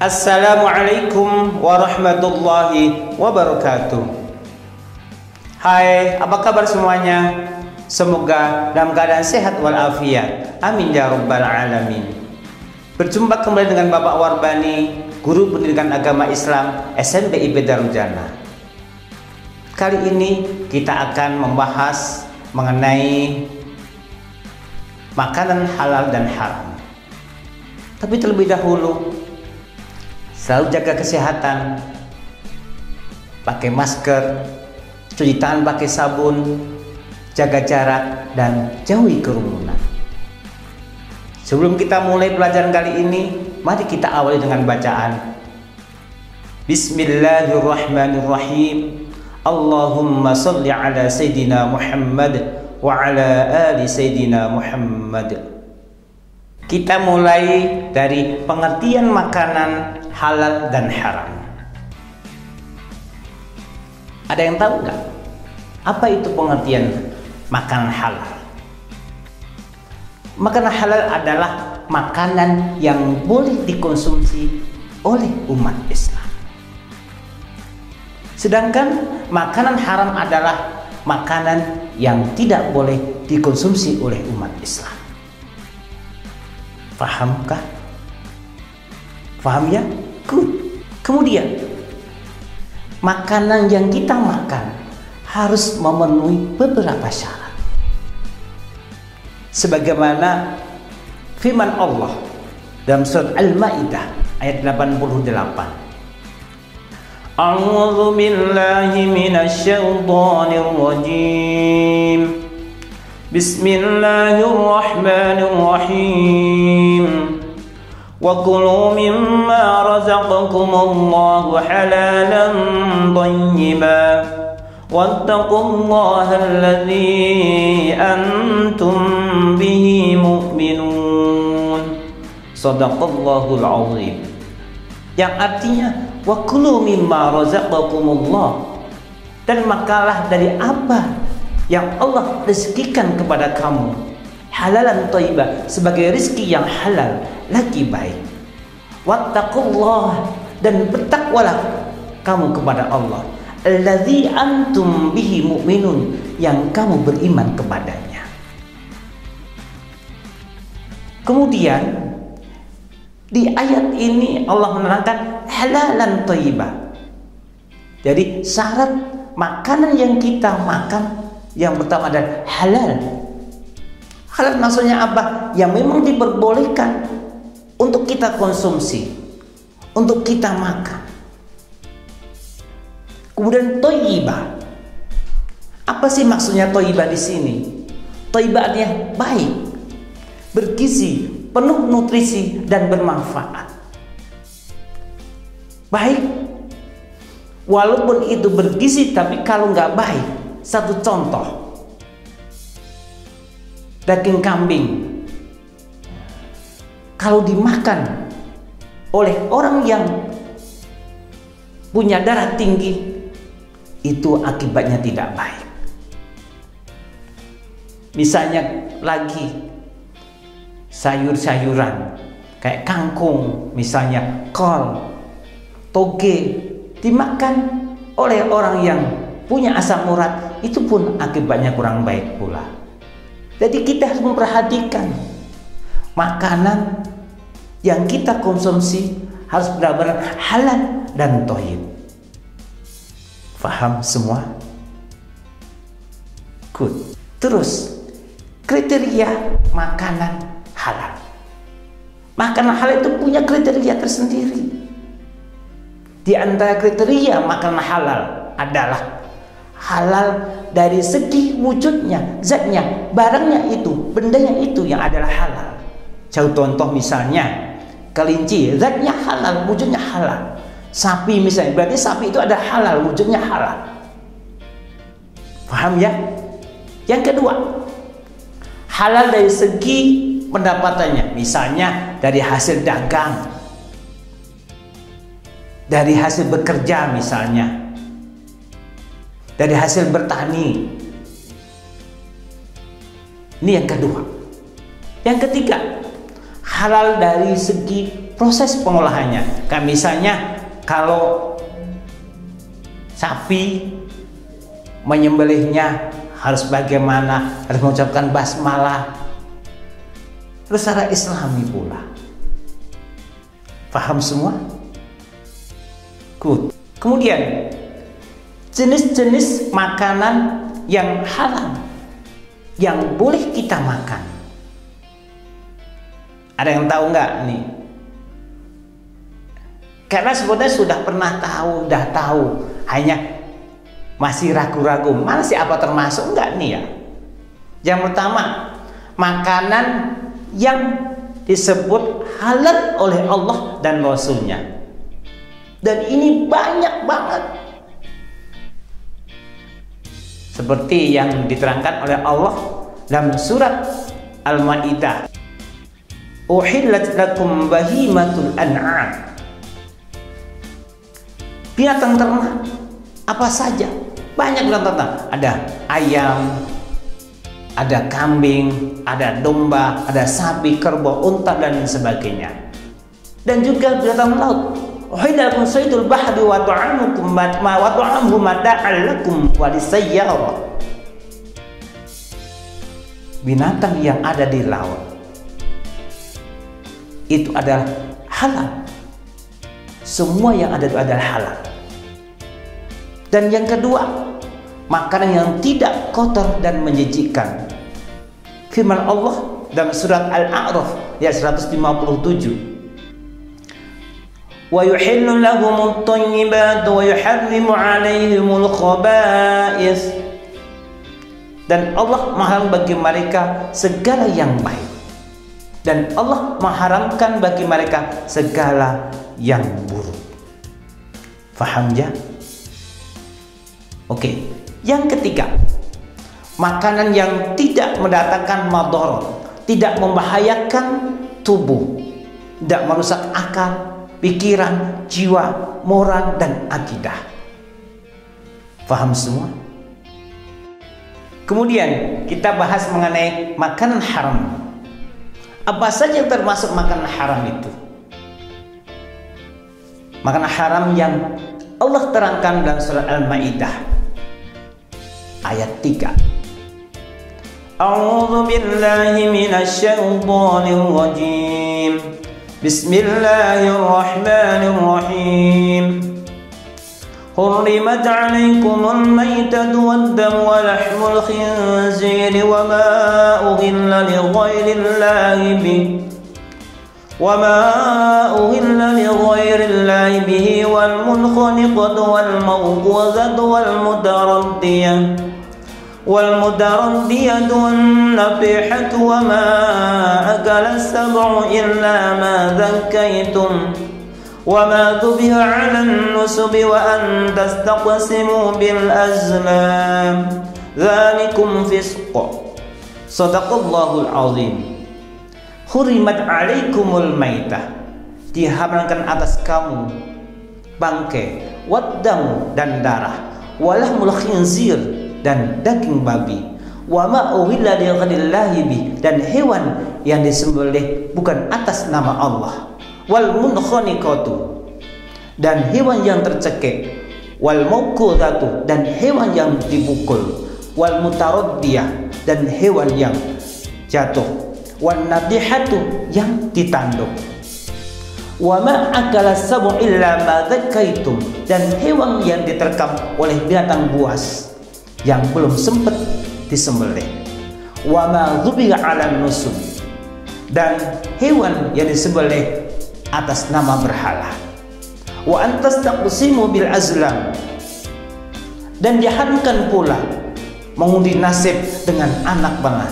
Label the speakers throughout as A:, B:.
A: Assalamualaikum warahmatullahi wabarakatuh. Hai, apa kabar semuanya? Semoga dalam keadaan sehat walafiat. Amin ya rabbal alamin. Berjumpa kembali dengan Bapak Warbani, Guru Pendidikan Agama Islam SMP IB Darul Jannah. Kali ini kita akan membahas mengenai makanan halal dan haram. Tapi terlebih dahulu, selalu jaga kesehatan, pakai masker, cuci tangan pakai sabun, jaga jarak, dan jauhi kerumunan. Sebelum kita mulai pelajaran kali ini, mari kita awali dengan bacaan Bismillahirrahmanirrahim. Allahumma salli ala Sayyidina Muhammad wa ala ali Sayyidina Muhammad. Kita mulai dari pengertian makanan halal dan haram. Ada yang tahu nggak? Apa itu pengertian makanan halal? Makanan halal adalah makanan yang boleh dikonsumsi oleh umat Islam. Sedangkan makanan haram adalah makanan yang tidak boleh dikonsumsi oleh umat Islam. Pahamkah? Paham ya? Good. Kemudian, makanan yang kita makan harus memenuhi beberapa syarat. Sebagaimana firman Allah dalam surat Al-Maidah ayat 88. A'udzu billahi minasy syaithanir rajim. Bismillahirrahmanirrahim. Wa kulu mimma razaqakumullahu halalan thayyiban wattaqullaha alladzi antum bihi mu'minun. Shadaqallahul azim. Yang artinya wa kulu mimma razaqakumullah, dan makalah dari apa yang Allah rezekikan kepada kamu, halalan thayyibah, sebagai rezeki yang halal lagi baik. Wattaqullah, dan bertakwalah kamu kepada Allah, alladzi antum bihi mu'minun, yang kamu beriman kepadanya. Kemudian di ayat ini Allah menerangkan halalan thayyibah. Jadi syarat makanan yang kita makan yang pertama adalah halal. Halal maksudnya apa? Yang memang diperbolehkan untuk kita konsumsi, untuk kita makan. Kemudian thayyibah. Apa sih maksudnya thayyibah di sini? Thayyibah artinya baik, bergizi, penuh nutrisi dan bermanfaat. Baik, walaupun itu bergizi, tapi kalau nggak baik. Satu contoh, daging kambing kalau dimakan oleh orang yang punya darah tinggi, itu akibatnya tidak baik. Misalnya lagi sayur-sayuran kayak kangkung, misalnya kol, toge, dimakan oleh orang yang punya asam urat, itu pun akibatnya kurang baik pula. Jadi kita harus memperhatikan makanan yang kita konsumsi harus benar-benar halal dan thayyib. Faham semua? Good. Terus kriteria makanan halal. Makanan halal itu punya kriteria tersendiri. Di antara kriteria makanan halal adalah halal dari segi wujudnya, zatnya, barangnya itu, bendanya itu yang adalah halal. Contoh misalnya kelinci, zatnya halal, wujudnya halal. Sapi misalnya, berarti sapi itu ada halal, wujudnya halal. Paham ya? Yang kedua, halal dari segi pendapatannya, misalnya dari hasil dagang, dari hasil bekerja misalnya, dari hasil bertani. Ini yang kedua. Yang ketiga, halal dari segi proses pengolahannya. Kayak misalnya kalau sapi menyembelihnya harus bagaimana, harus mengucapkan basmalah, terus secara Islami pula. Paham semua? Good. Kemudian jenis-jenis makanan yang halal yang boleh kita makan. Ada yang tahu nggak nih? Karena sebetulnya sudah pernah tahu, udah tahu, hanya masih ragu-ragu mana sih apa termasuk enggak nih ya. Yang pertama, makanan yang disebut halal oleh Allah dan Rasulnya, dan ini banyak banget, seperti yang diterangkan oleh Allah dalam surat Al-Maidah, uhillat lakum bahimatul an'am. Binatang ternak apa saja, banyak binatang ternak. Ada ayam, ada kambing, ada domba, ada sapi, kerbau, unta dan sebagainya. Dan juga binatang laut. Uhilla lakum saydul bahri wa ta'amukum wa ta'amuhu mata'an lakum wa lisayyarah. Binatang yang ada di laut itu adalah halal. Semua yang ada itu adalah halal. Dan yang kedua, makanan yang tidak kotor dan menjijikkan. Firman Allah dalam surat Al-A'raf ayat 157. Wa yuhillu lahumut thayyibat wa yuharrimu 'alaihimul khaba'ith. Dan Allah mengharam bagi mereka segala yang baik, dan Allah mengharamkan bagi mereka segala yang buruk. Faham ya? Oke. Yang ketiga, makanan yang tidak mendatangkan madarat, tidak membahayakan tubuh, tidak merusak akal, pikiran, jiwa, moral, dan akidah. Faham semua? Kemudian kita bahas mengenai makanan haram. Apa saja yang termasuk makanan haram itu? Makanan haram yang Allah terangkan dalam surat Al-Maidah ayat 3. A'udzu billahi minasy syaithanir rajim. Bismillahirrahmanirrahim. حرمت عليكم الميتة والدم ولحم الخنزير وما أهل لغير الله به والمنخنقة والموقوذة والمتردية والنطيحة وما أكل السبع إلا ما ذكيتم وما ذبح على النسب وأن تستقسموا بالأزلام ذلكم فسق صدق الله العظيم. Hurimat alaikumul maitah, diharamkan atas kamu bangkai, waddam dan darah, walahmul khinzir dan daging babi, wa ma uhilla li ghaiриllahi bih, dan hewan yang disembelih bukan atas nama Allah, wal munkhaniqatu, dan hewan yang tercekik, wal mauqudatu, dan hewan yang dipukul, wal mutaraddiyah, dan hewan yang jatuh, wan nadihatu, yang ditanduk, wa ma akala sab'u illa ma dzakaitum, dan hewan yang diterkam oleh binatang buas yang belum sempat disembelih, wa ma dzubiha 'ala nusub, dan hewan yang disembelih atas nama berhala, wa antas taqsimu bil azlam, dan diharamkan pula mengundi nasib dengan anak panah.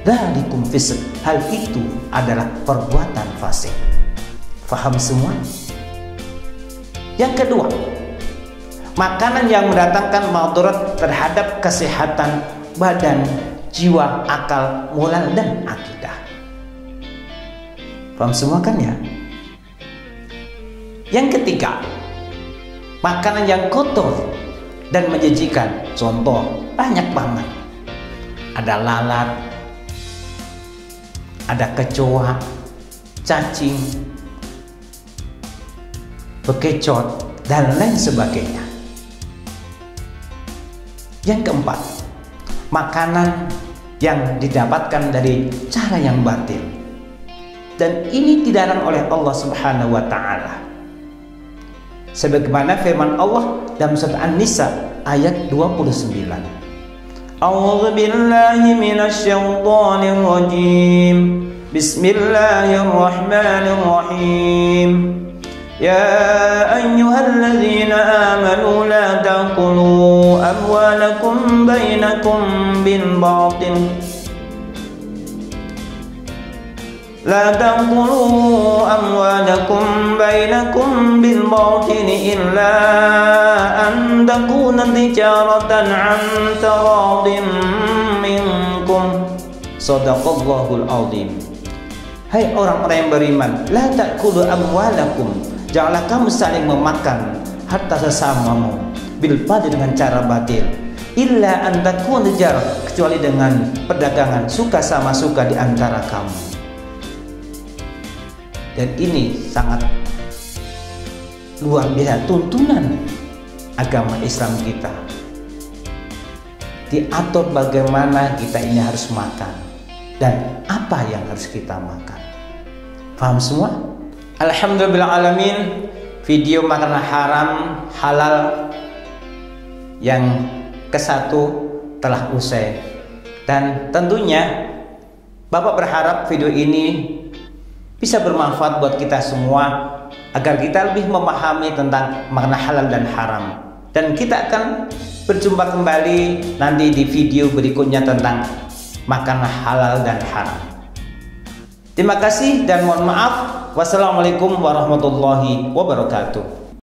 A: Dzalikum fisq, hal itu adalah perbuatan fasik. Faham semua? Yang kedua, makanan yang mendatangkan madarat terhadap kesehatan badan, jiwa, akal, moral, dan akidah. Paham semua kan ya? Yang ketiga, makanan yang kotor dan menjijikan. Contoh banyak banget. Ada lalat, ada kecoa, cacing, bekecot, dan lain sebagainya. Yang keempat, makanan yang didapatkan dari cara yang batil, dan ini dilarang oleh Allah Subhanahu wa Ta'ala, sebagaimana firman Allah dalam surat An-Nisa ayat 29. A'udzu billahi minasy syaithanir rajim. Bismillahirrahmanirrahim. Ya ayyuhalladzina amanu la taqulu amwalakum bainakum bil batil. La taqulu amwalakum bainakum bil batil illa an takuna tijaratan an taradin minkum. Shadaqallahul azim. Hai orang-orang yang beriman, la taqulu amwalakum, janganlah kamu saling memakan harta sesamamu bil batil, dengan cara batil, illa an takuna tijarah, kecuali dengan perdagangan suka sama suka di antara kamu. Dan ini sangat luar biasa tuntunan agama Islam kita. Diatur bagaimana kita ini harus makan dan apa yang harus kita makan. Paham semua? Alhamdulillahirrahmanirrahim. Video makanan haram halal yang ke-1 telah usai. Dan tentunya Bapak berharap video ini bisa bermanfaat buat kita semua, agar kita lebih memahami tentang makna halal dan haram. Dan kita akan berjumpa kembali nanti di video berikutnya tentang makanan halal dan haram. Terima kasih dan mohon maaf. Wassalamualaikum warahmatullahi wabarakatuh.